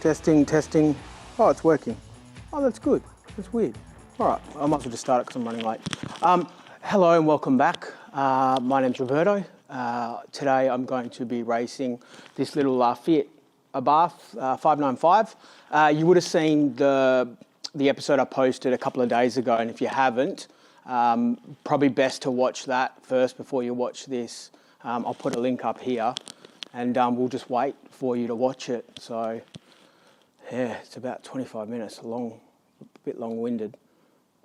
Testing, testing. Oh, it's working. Oh, that's good. That's weird. All right, I might as well just start it because I'm running late. Hello and welcome back. My name's Roberto. Today I'm going to be racing this little Fiat Abarth 595. You would have seen the episode I posted a couple of days ago, and if you haven't, probably best to watch that first before you watch this. I'll put a link up here, and we'll just wait for you to watch it. So, yeah, it's about 25 minutes long, a bit long-winded.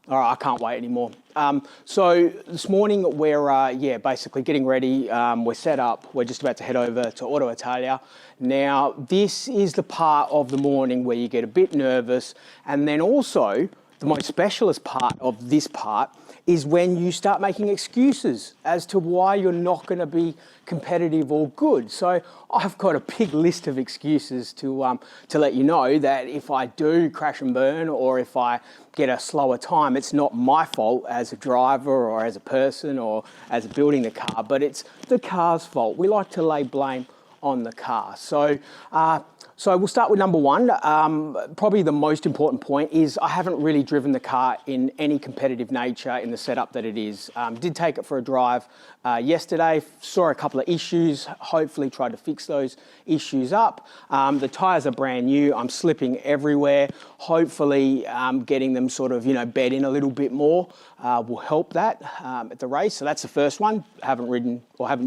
All right, I can't wait anymore. So this morning we're basically getting ready. We're set up. We're just about to head over to Auto Italia. Now, this is the part of the morning where you get a bit nervous, and then also the most specialist part of this part is when you start making excuses as to why you're not going to be competitive or good. So I've got a big list of excuses to let you know that if I do crash and burn or if I get a slower time, it's not my fault as a driver or as a person or as building the car, but it's the car's fault. We like to lay blame on the car. So we'll start with number one. Probably the most important point is I haven't really driven the car in any competitive nature in the setup that it is. Did take it for a drive yesterday, saw a couple of issues, hopefully tried to fix those issues up. The tyres are brand new, I'm slipping everywhere. Hopefully getting them sort of, bed in a little bit more will help that at the race. So that's the first one. Haven't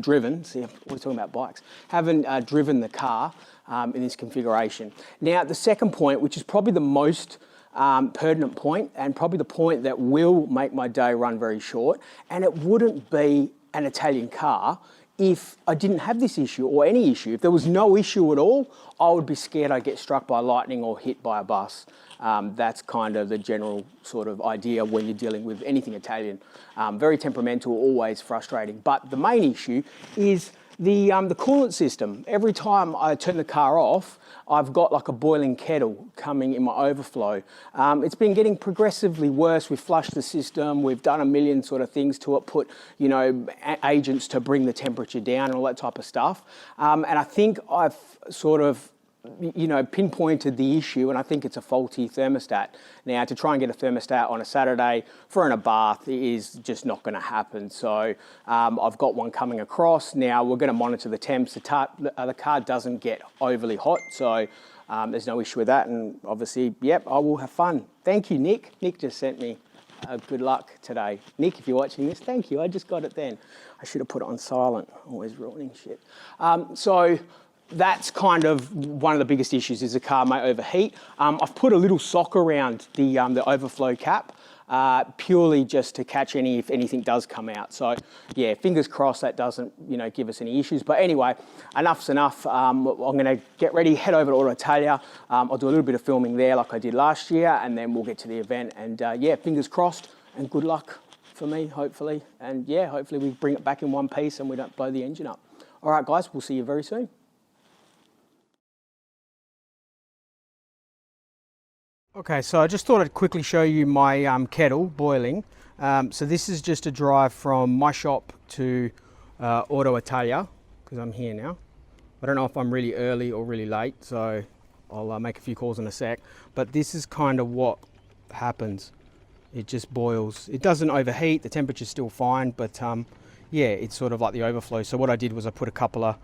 driven, see, we're talking about bikes. Haven't driven the car in this configuration. Now, the second point, which is probably the most pertinent point and probably the point that will make my day run very short, and it wouldn't be an Italian car if I didn't have this issue or any issue. If there was no issue at all, I would be scared I'd get struck by lightning or hit by a bus. That's kind of the general sort of idea when you're dealing with anything Italian. Very temperamental, always frustrating. But the main issue is the coolant system. Every time I turn the car off, I've got like a boiling kettle coming in my overflow. It's been getting progressively worse. We've flushed the system. We've done a million sort of things to it, put, agents to bring the temperature down and all that type of stuff. And I think I've sort of pinpointed the issue, and I think it's a faulty thermostat. Now, to try and get a thermostat on a Saturday for an Abarth is just not going to happen. So I've got one coming across. Now, we're going to monitor the temps. The car doesn't get overly hot, so there's no issue with that. And obviously, yep, I will have fun. Thank you, Nick. Nick just sent me good luck today. Nick, if you're watching this, thank you. I just got it then. I should have put it on silent. Always ruining shit. So that's kind of one of the biggest issues, is the car may overheat. I've put a little sock around the overflow cap, purely just to catch if anything does come out. So yeah, fingers crossed that doesn't give us any issues. But anyway, enough's enough. I'm going to get ready, head over to Auto Italia. I'll do a little bit of filming there like I did last year, and then we'll get to the event. And yeah, fingers crossed and good luck for me, hopefully. And yeah, hopefully we bring it back in one piece and we don't blow the engine up. All right, guys, we'll see you very soon. Okay, so I just thought I'd quickly show you my kettle boiling. So this is just a drive from my shop to Auto Italia, because I'm here now. I don't know if I'm really early or really late, so I'll make a few calls in a sec. But this is kind of what happens. It just boils. It doesn't overheat, the temperature's still fine, but yeah, it's sort of like the overflow. So what I did was I put a couple of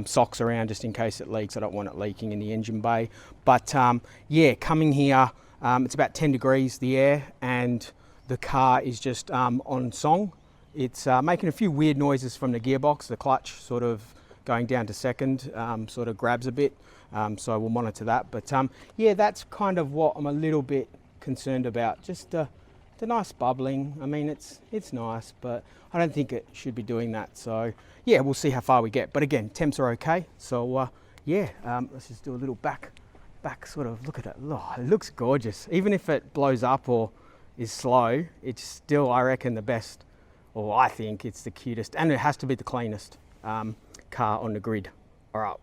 socks around just in case it leaks. I don't want it leaking in the engine bay. But yeah, coming here, it's about 10 degrees, the air, and the car is just on song. It's making a few weird noises from the gearbox. The clutch sort of going down to second sort of grabs a bit. So we'll monitor that. But yeah, that's kind of what I'm a little bit concerned about. Just the nice bubbling. I mean, it's nice, but I don't think it should be doing that. So yeah, we'll see how far we get. But again, temps are okay. So yeah, let's just do a little back sort of look at it. Oh, it looks gorgeous. Even if it blows up or is slow, it's still, I reckon, the best, or I think it's the cutest, and it has to be the cleanest car on the grid. All right,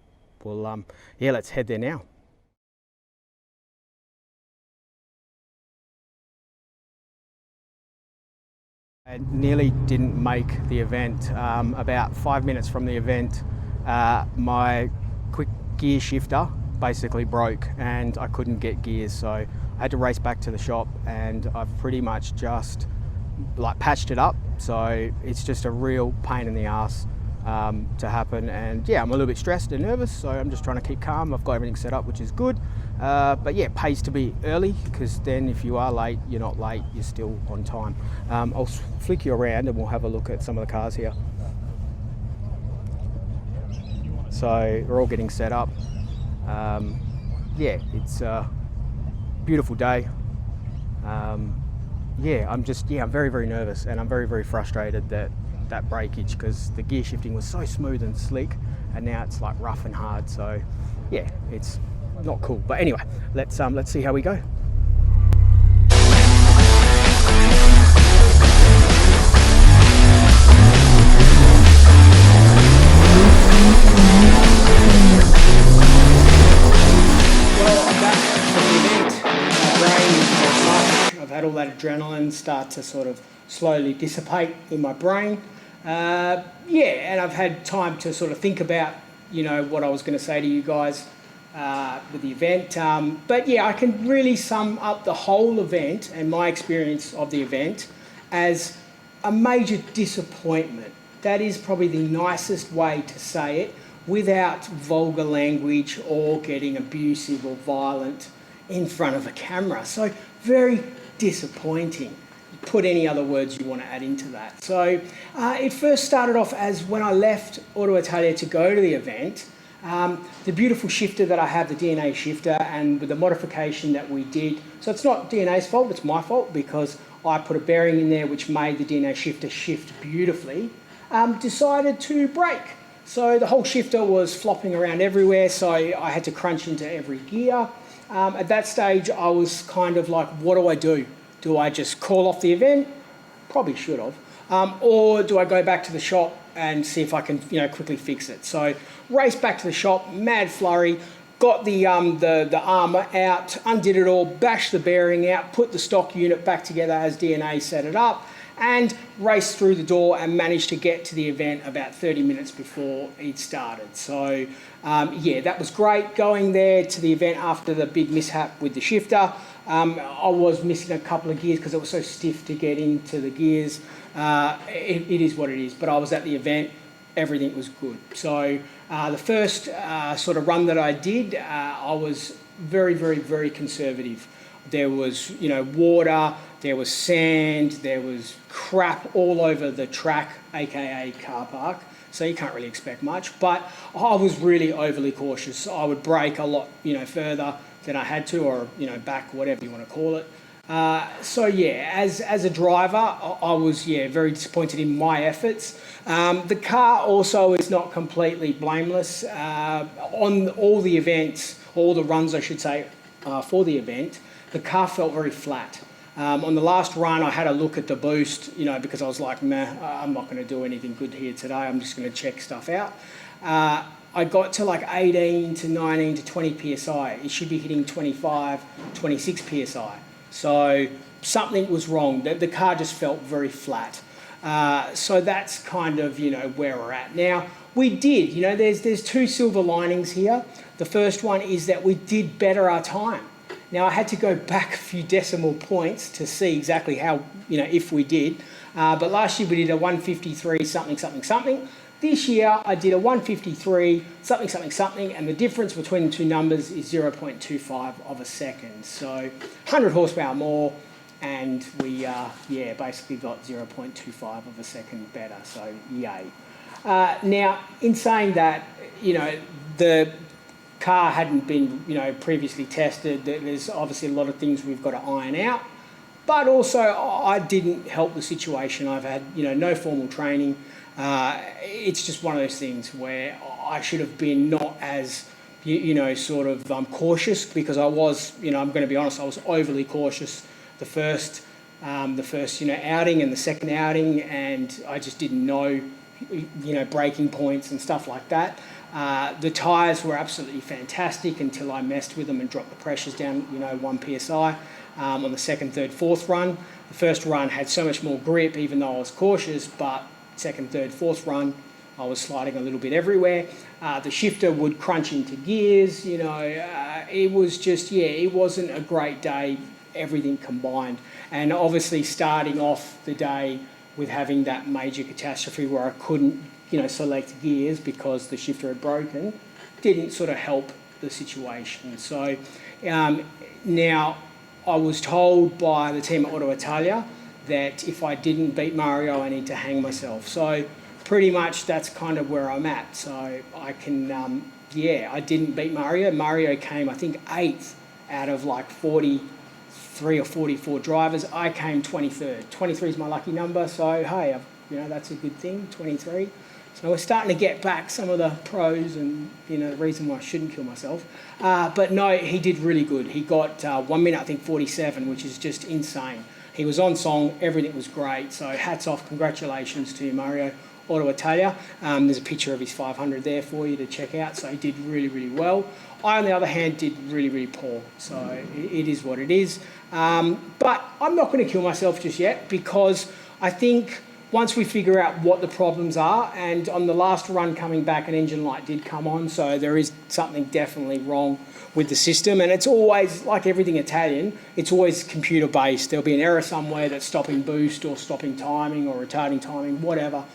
well, yeah, let's head there now. I nearly didn't make the event. About 5 minutes from the event, my quick gear shifter basically broke and I couldn't get gears, so I had to race back to the shop, and I've pretty much just like patched it up. So it's just a real pain in the ass to happen, and yeah, I'm a little bit stressed and nervous, so I'm just trying to keep calm. I've got everything set up, which is good, but yeah, it pays to be early, because then if you are late, you're not late, you're still on time. I'll flick you around and we'll have a look at some of the cars here. So we're all getting set up. Yeah, it's a beautiful day. Yeah, I'm very, very nervous, and I'm very, very frustrated that breakage, because the gear shifting was so smooth and slick, and now it's like rough and hard. So yeah, it's not cool. But anyway, let's see how we go. Well, I'm back from the event. My brain is mush. I've had all that adrenaline start to sort of slowly dissipate in my brain. Yeah, and I've had time to sort of think about, what I was going to say to you guys with the event. But yeah, I can really sum up the whole event and my experience of the event as a major disappointment. That is probably the nicest way to say it, without vulgar language or getting abusive or violent in front of a camera. So very disappointing. Put any other words you want to add into that. So it first started off as when I left Auto Italia to go to the event, the beautiful shifter that I have, the DNA shifter, and with the modification that we did. So it's not DNA's fault, it's my fault, because I put a bearing in there which made the DNA shifter shift beautifully, decided to break. So the whole shifter was flopping around everywhere, so I had to crunch into every gear. At that stage, I was kind of like, what do I do? Do I just call off the event? Probably should have. Or do I go back to the shop and see if I can, quickly fix it? So race back to the shop, mad flurry, got the armour out, undid it all, bashed the bearing out, put the stock unit back together as DNA set it up, and raced through the door and managed to get to the event about 30 minutes before it started. So yeah, that was great. Going there to the event after the big mishap with the shifter, I was missing a couple of gears because it was so stiff to get into the gears. It is what it is, but I was at the event, everything was good. So the first sort of run that I did, I was very, very, very conservative. There was, water, there was sand, there was crap all over the track, aka car park. So you can't really expect much, but I was really overly cautious. I would brake a lot, further than I had to, or back, whatever you want to call it. So yeah, as a driver, I was very disappointed in my efforts. The car also is not completely blameless. On all the events, all the runs I should say, for the event, the car felt very flat. On the last run, I had a look at the boost, because I was like, meh, I'm not going to do anything good here today. I'm just going to check stuff out. I got to like 18 to 19 to 20 PSI. It should be hitting 25, 26 PSI. So something was wrong. The car just felt very flat. So that's kind of, where we're at. Now, we did, there's two silver linings here. The first one is that we did better our time. Now, I had to go back a few decimal points to see exactly how, if we did. But last year we did a 153 something, something, something. This year I did a 153 something, something, something, and the difference between the two numbers is 0.25 of a second. So 100 horsepower more, and we, basically got 0.25 of a second better, so yay. Now, in saying that, the car hadn't been, previously tested. There's obviously a lot of things we've got to iron out, but also I didn't help the situation. I've had, no formal training. It's just one of those things where I should have been not as, cautious, because I was, I'm going to be honest, I was overly cautious the first outing and the second outing, and I just didn't know, braking points and stuff like that. The tyres were absolutely fantastic until I messed with them and dropped the pressures down, 1 PSI on the second, third, fourth run. The first run had so much more grip, even though I was cautious, but second, third, fourth run, I was sliding a little bit everywhere. The shifter would crunch into gears, you know, it was just, yeah, it wasn't a great day, everything combined. And obviously starting off the day with having that major catastrophe where I couldn't, you know, select gears because the shifter had broken, didn't sort of help the situation. So now I was told by the team at Italia that if I didn't beat Mario, I need to hang myself. So pretty much that's kind of where I'm at. So I can, yeah, I didn't beat Mario. Mario came, I think, 8th out of like 43 or 44 drivers. I came 23rd. 23 is my lucky number, so hey, you know, that's a good thing, 23. So we're starting to get back some of the pros and, you know, the reason why I shouldn't kill myself. But no, he did really good. He got 1 minute, I think, 47, which is just insane. He was on song, everything was great. So hats off, congratulations to Mario Italia. There's a picture of his 500 there for you to check out. So he did really, really well. I, on the other hand, did really, really poor. So it is what it is. But I'm not going to kill myself just yet because I think once we figure out what the problems are, and on the last run coming back, an engine light did come on, so there is something definitely wrong with the system. And it's always, like everything Italian, it's always computer-based. There'll be an error somewhere that's stopping boost or stopping timing or retarding timing, whatever.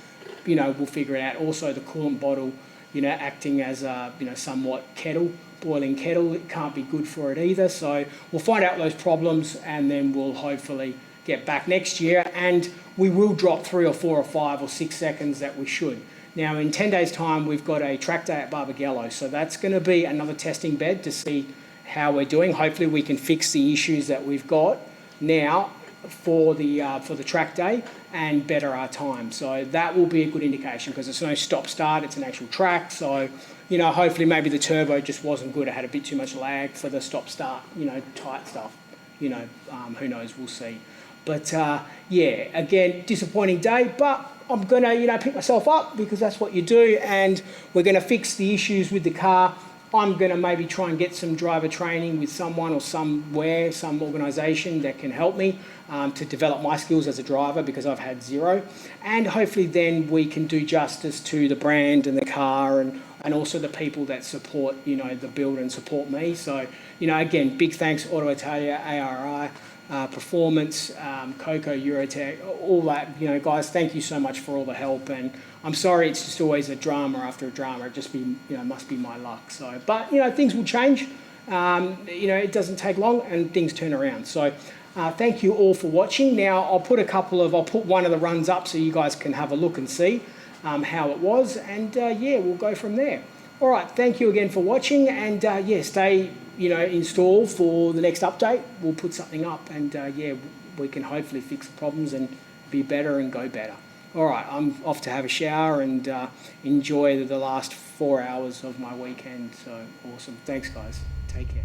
You know, we'll figure it out. Also, the coolant bottle, you know, acting as a, you know, somewhat boiling kettle, it can't be good for it either. So we'll find out those problems and then we'll hopefully get back next year, and we will drop 3 or 4 or 5 or 6 seconds that we should. Now, in 10 days' time, we've got a track day at Barbagallo, so that's going to be another testing bed to see how we're doing. Hopefully, we can fix the issues that we've got now for the track day and better our time. So that will be a good indication because it's no stop-start, it's an actual track. So, you know, hopefully maybe the turbo just wasn't good. It had a bit too much lag for the stop-start, you know, tight stuff. You know, who knows, we'll see. But yeah, again, disappointing day, but I'm going to, you know, pick myself up because that's what you do, and we're going to fix the issues with the car. I'm going to maybe try and get some driver training with someone or somewhere, some organisation that can help me to develop my skills as a driver because I've had zero. And hopefully then we can do justice to the brand and the car and also the people that support, you know, the build and support me. So, you know, again, big thanks Auto Italia, ARI Performance, Coco Euro Tec, all that, you know, guys, thank you so much for all the help. And I'm sorry it's just always a drama after a drama. It just be, you know, must be my luck. So, but, you know, things will change. You know, it doesn't take long and things turn around. So thank you all for watching. Now I'll put one of the runs up so you guys can have a look and see how it was. And yeah, we'll go from there. All right, thank you again for watching, and yeah, stay, you know, install for the next update. We'll put something up, and yeah, we can hopefully fix the problems and be better and go better. All right, I'm off to have a shower and enjoy the last 4 hours of my weekend. So awesome. Thanks, guys. Take care.